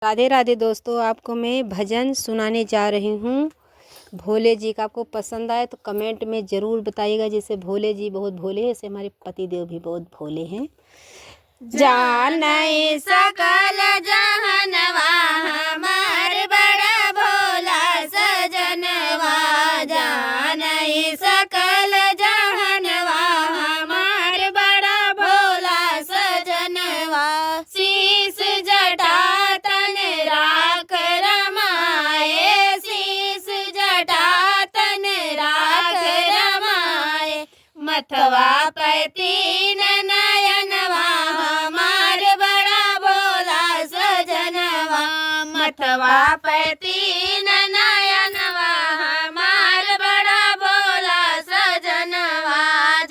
राधे राधे दोस्तों, आपको मैं भजन सुनाने जा रही हूँ भोले जी का। आपको पसंद आए तो कमेंट में ज़रूर बताइएगा। जैसे भोले जी बहुत भोले हैं, ऐसे हमारे पतिदेव भी बहुत भोले हैं। जानई सकल जहनवा हमार बड़ा भोला सजनवा, जानई सकल जहनवा हमार बड़ा भोला सजनवा। शीस जटा तन राख रमाए, शीस जटा तन राख रमाए। मथवा पर तीन नयनवा हमार बड़ा भोला सजनवा, मथवा पर तीन नयनवा हमार बड़ा भोला सजनवा।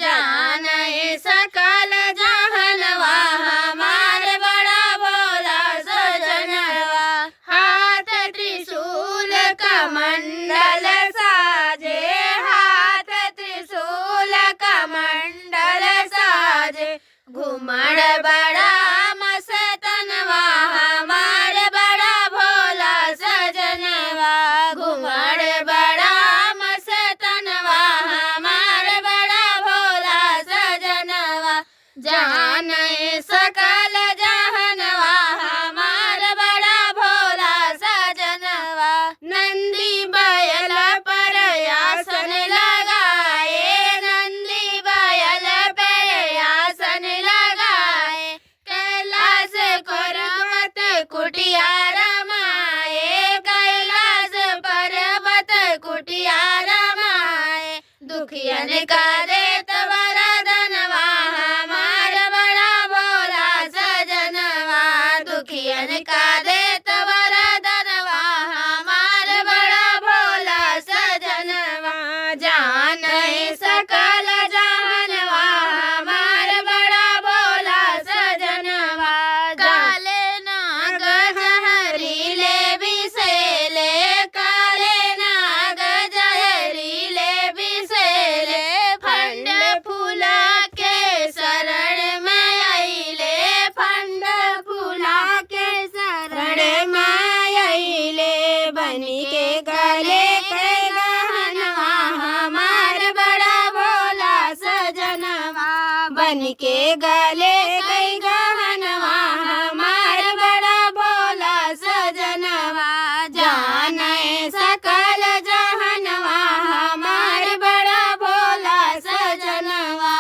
जानई सकल जहनवा हमार बड़ा भोला सजनवा। हाथ त्रिशूल कमंडल साजे, हाथ त्रिशूल कमंडल साजे। घुमड़ बड़ा मस्तनवा हमार बड़ा भोला सजनवा, घुमड़ बड़ा मस्तनवा हमार बड़ा भोला सजनवा। जानई सकल जहनवा हमार बड़ा भोला सजनवा। नंदी बैल पर आसन लगाए, नंदी बैल पर आसन लगाए। कैलाश पर्वत कुटिया रमाए, कैलाश पर्वत कुटिया रमाए। दुखियन का देत वरदनवा हमार बड़ा भोला सजनवा, दुखियन का देत वरदनवा हमार बड़ा भोला सजनवा। जानई सकल जहनवा हमार बड़ा भोला सजनवा। काले नाग जहरीले विषैले, काले नाग जहरीले विषैले। फंड फूला के शरण में आइले, फंड फूला के शरण में आइले। बनी के गले के गहनवा हमार बड़ा भोला सजनवा, बनी के गले के गहनवा हमार बड़ा भोला सजनवा। जानई सकल जहनवा हमार बड़ा भोला सजनवा,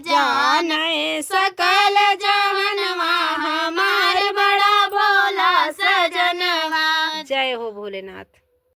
जानई सकल जहनवा हमार बड़ा भोला सजनवा। जय हो भोलेनाथ।